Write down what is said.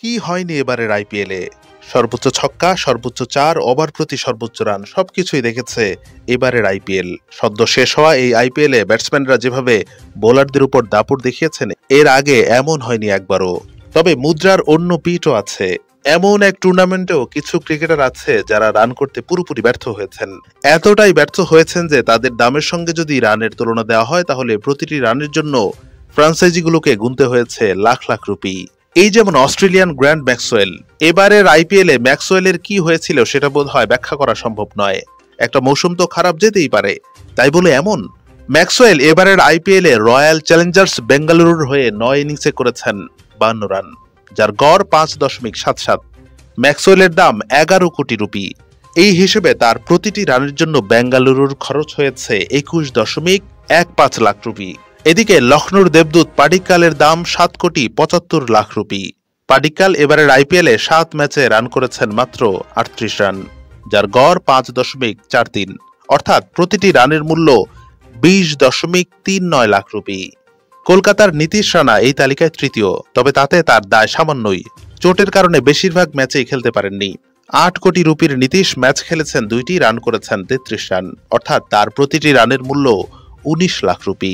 কি হয়নি এবারের আইপিএলে? সর্বোচ্চ ছক্কা, সর্বোচ্চ ৪ ওভার প্রতি সর্বোচ্চ রান সবকিছুই দেখেছে এবারের আইপিএল। সদ্য শেষ হওয়া এই আইপিএলে ব্যাটসম্যানরা যেভাবে বোলারদের উপর দাপট দেখিয়েছেন এর আগে এমন হয়নি একবারও। তবে মুদ্রার অন্য পিঠও আছে। এমন এক টুর্নামেন্টেও কিছু ক্রিকেটার আছে যারা রান করতে পুরোপুরি ব্যর্থ হয়েছেন। এতটাই ব্যর্থ হয়েছেন যে তাদের দামের সঙ্গে যদি রানের তুলনা দেওয়া হয় তাহলে প্রতিটি রানের জন্য ফ্র্যাঞ্চাইজিগুলোকে গুনতে হয়েছে লাখ লাখ রুপি। এই যেমন অস্ট্রেলিয়ান গ্র্যান্ড ম্যাক্সওয়েল। এবারের আইপিএলে ম্যাক্সওয়েলের কি হয়েছিল সেটা বোধহয় ব্যাখ্যা করা সম্ভব নয়। একটা মৌসুম তো খারাপ যেতেই পারে, তাই বলে এমন? ম্যাক্সওয়েল এবারের আইপিএলে রয়্যাল চ্যালেঞ্জার্স বেঙ্গালুরুর হয়ে ৯ ইনিংসে করেছেন ৫২ রান, যার গড় ৫.৭৭। ম্যাক্সওয়েলের দাম ১১ কোটি রুপি। এই হিসেবে তার প্রতিটি রানের জন্য বেঙ্গালুরুর খরচ হয়েছে ২১.১৫ লাখ রুপি। এদিকে লখনৌর দেবদূত পাডিক্কালের দাম ৭,৭৫,০০,০০০ রুপি। পাডিক্কাল এবারের আইপিএলে ৭ ম্যাচে রান করেছেন মাত্র ৩৮ রান, যার গড় ৫.৪৩, অর্থাৎ প্রতিটি রানের মূল্য ২০.৩৯ লাখ রুপি। কলকাতার নীতিশ রানা এই তালিকায় তৃতীয়, তবে তাতে তার দায় সামান্যই। চোটের কারণে বেশিরভাগ ম্যাচেই খেলতে পারেননি। ৮ কোটি রুপির নীতিশ ম্যাচ খেলেছেন ২টি, রান করেছেন ৩৩ রান, অর্থাৎ তার প্রতিটি রানের মূল্য ১৯ লাখ রুপি।